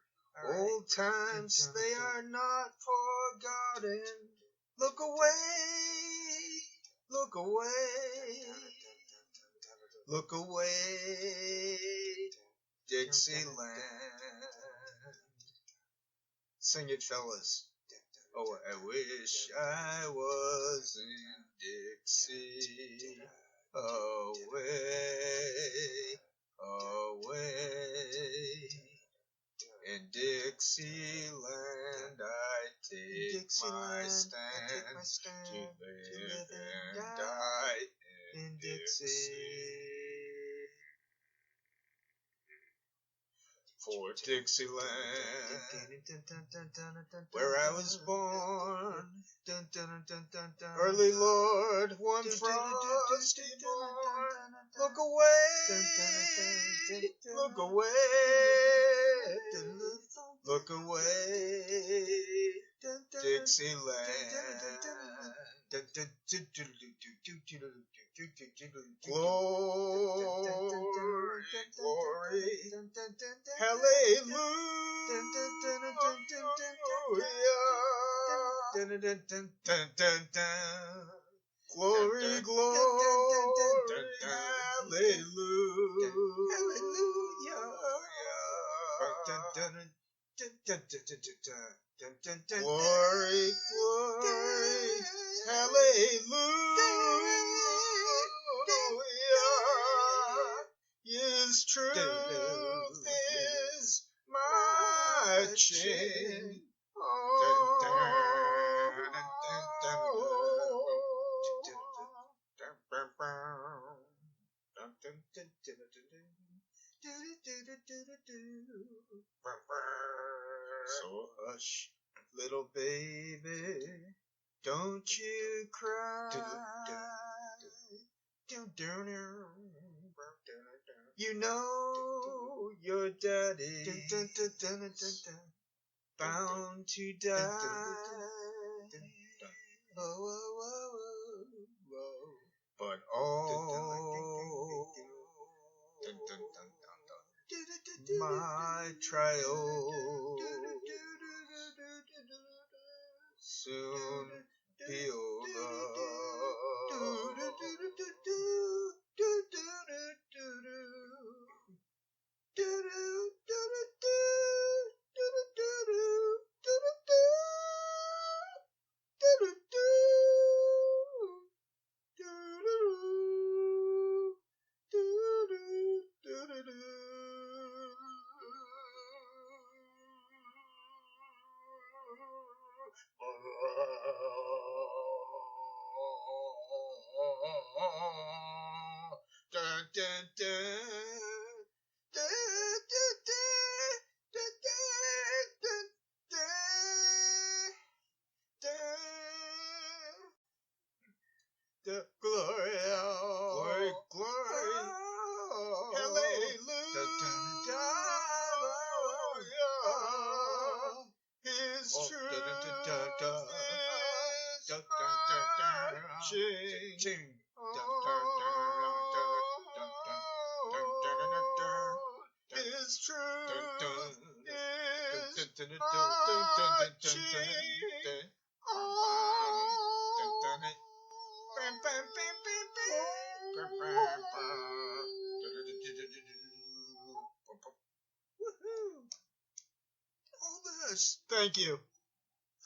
Old times, they are not forgotten. Look away look away, look away, Dixieland. Sing it, fellas. Oh, I wish I was in Dixie. Away, away. In Dixieland, I take my stand to live and die in Dixie. For Dixieland, where I was born, early Lord, one frosty morn. Look away, look away, look away, Dixieland. Glory, glory, hallelujah. Glory, glory, hallelujah. Glory, glory, hallelujah. His truth is marching So hush, little baby, don't you cry. You know your daddy bound to die. But my trial soon be over. The glory, glory, glory, hallelujah. His truth His truth is Aldous, thank you.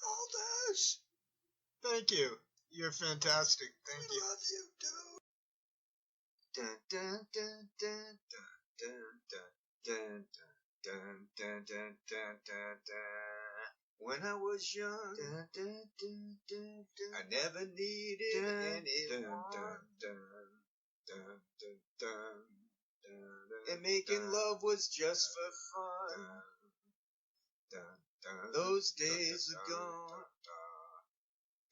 Aldous, thank you. You're fantastic. Thank you. I love you, dude. Dun, dun, dun, dun, dun, dun, dun, dun, dun, dun, dun, dun, dun. When I was young, dun, dun, dun, dun, dun, I never needed anyone. Dun, dun, dun, dun, dun, dun, and making love was just for fun. Dun, dun, those days are gone.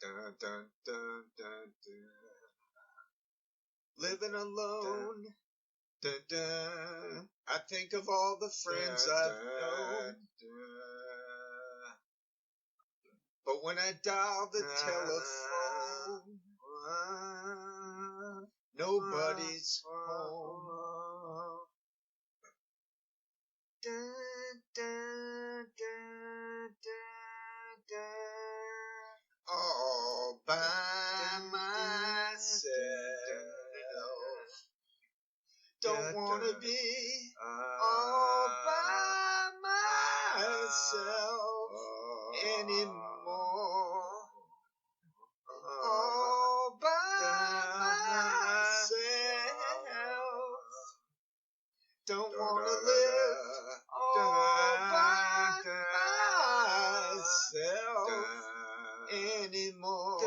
Dun, dun, dun, dun, dun. Living alone. Dun, dun. I think of all the friends I've known. But when I dial the telephone, nobody's home. Dun, dun, dun, dun, dun. All by myself. anymore. All by myself. Don't wanna live all by myself anymore.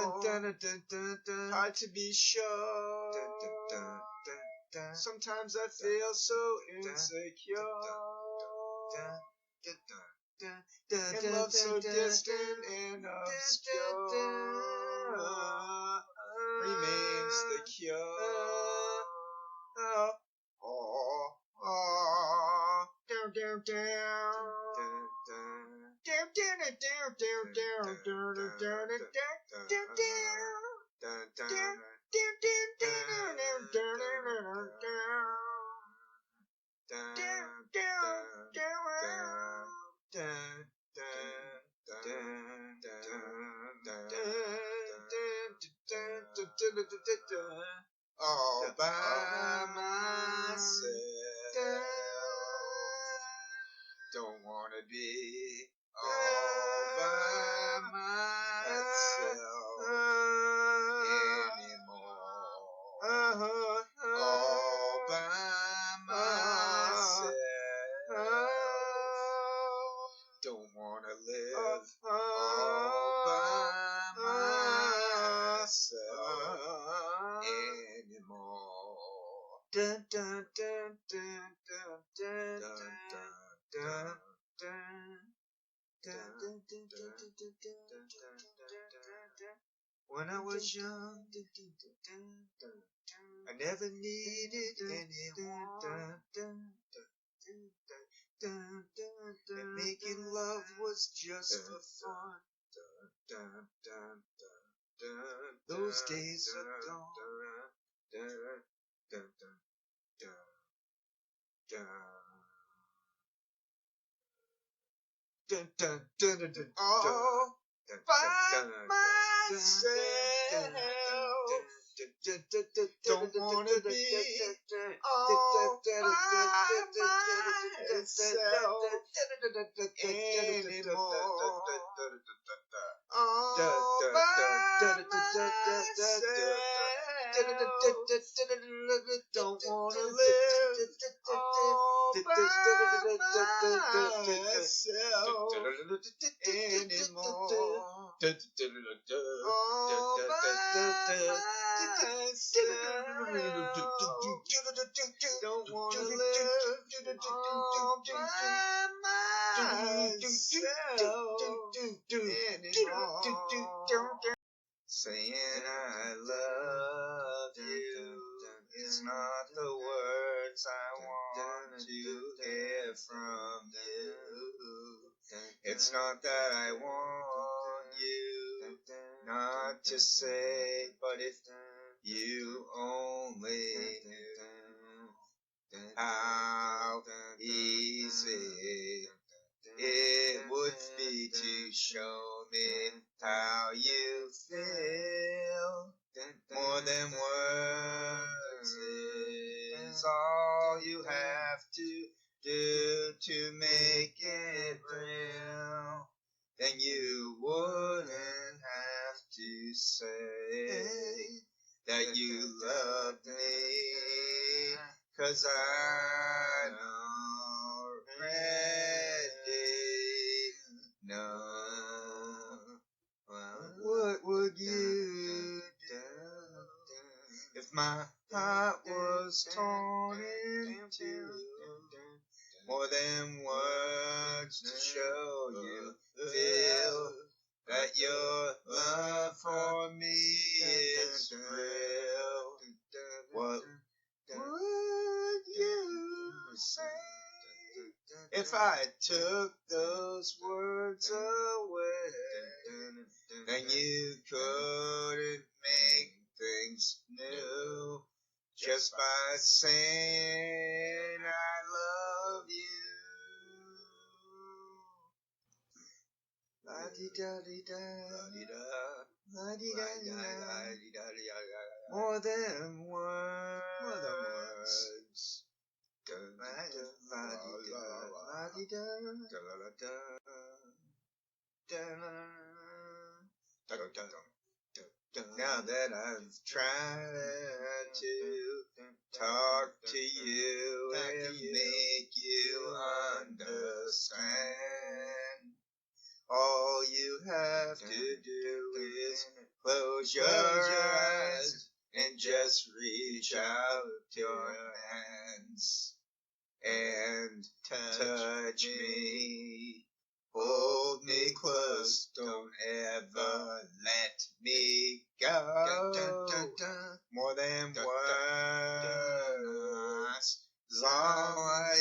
Hard to be sure. Sometimes I feel so insecure. And love so distant and obscure remains the cure. Down, down, down. Down, down, down, down, down, down, down, down, down, all by myself. Don't wanna be all by myself anymore. All by myself. Don't wanna live all by myself anymore. Dun dun dun dun dun dun dun dun dun. When I was young, I never needed anyone. And making love was just for fun. Those days are gone. All by myself. Don't wanna be all by myself anymore. All by myself. Don't wanna live all by myself anymore. All by myself. Don't wanna live all by myself anymore. Saying I love you is not the words I want to hear from you. It's not that I want you not to say, but if you only knew how easy it would be to show me how you feel. More than words is all you have to do to make it real. Then you wouldn't have to say that you love me, 'cause I already know. What would you do if my heart was torn in two? More than words to show you feel that your love for me is real. What would you say if I took those words away? Then you couldn't make things new just by saying I love you. La-di-da-di-da, la-di-da-di-da, more than words. La-di-da, la-di-da, la-di-da, da-la-la-da. Now that I've tried to talk to you and make you understand, all you have to do is close your eyes and just reach out your hands and touch me. Hold me close, don't ever let me go. More than words is all I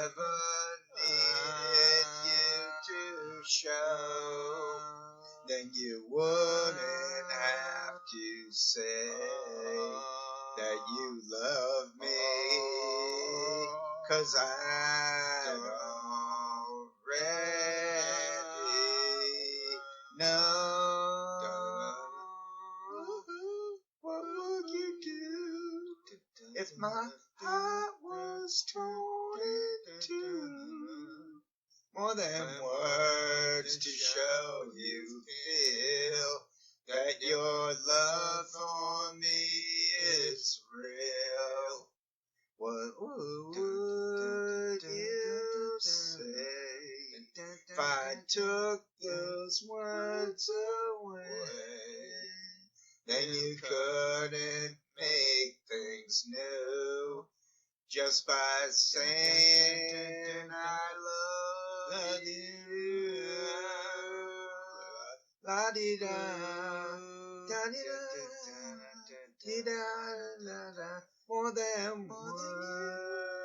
ever needed you to show. Then you wouldn't have to say that you love me, 'cause I'd already know. What would you do if my heart was torn in two? More than words to show you feel that your love for me is real. What would you say if I took those words away? Then you couldn't make things new just by saying I love you. La di da, da di da, da da. More than words.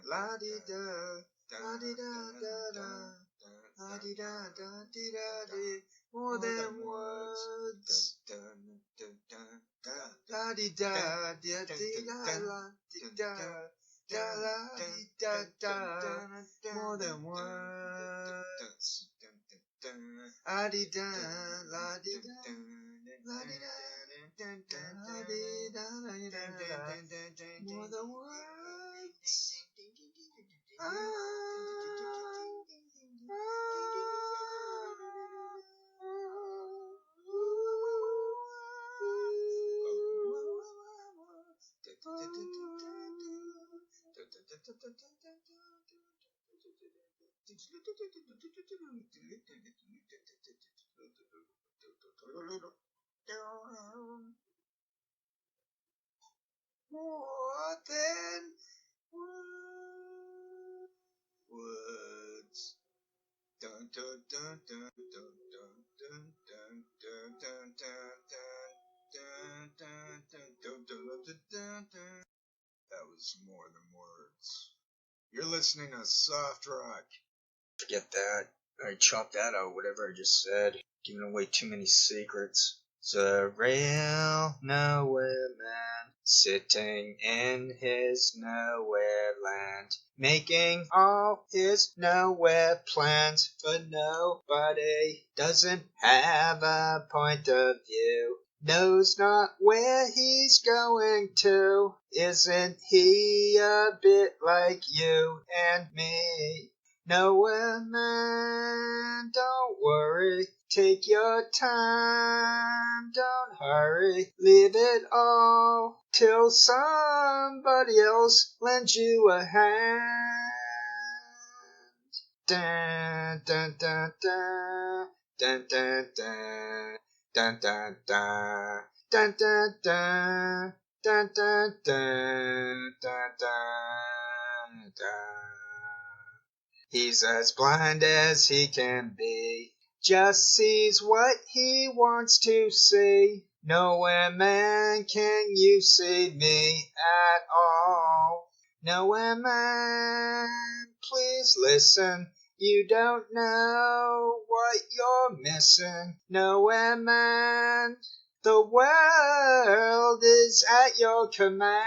La di da, da di da da da, la di da da di da di. More than words. La di da da di da la di da da la di da da. More than words. La di da la di da la di da. More than words. More than words. Dun dun dun dun dun dun dun dun dun dun dun dun dun. That was more than words. You're listening to Soft Rock. Forget that. I chopped that out, whatever I just said. Giving away too many secrets. It's a real nowhere man, sitting in his nowhere land, making all his nowhere plans for nobody. Doesn't have a point of view, knows not where he's going to. Isn't he a bit like you and me? Nowhere man, don't worry, take your time, don't hurry, leave it all till somebody else lends you a hand. Dun dun dun dun dun dun dun dun dun dun dun dun dun dun dun dun dun dun. He's as blind as he can be, just sees what he wants to see. Nowhere man, can you see me at all? Nowhere man, please listen, you don't know what you're missing. Nowhere man, the world is at your command.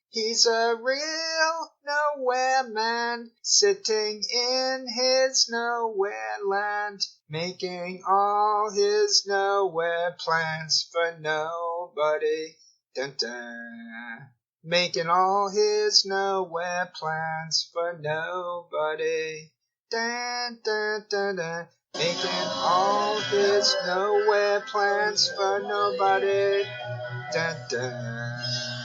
He's a real nowhere man, sitting in his nowhere land, making all his nowhere plans for nobody. Dun dun. Making all his nowhere plans for nobody. Dun, dun, dun, dun. Making all his nowhere plans for nobody. Dun, dun.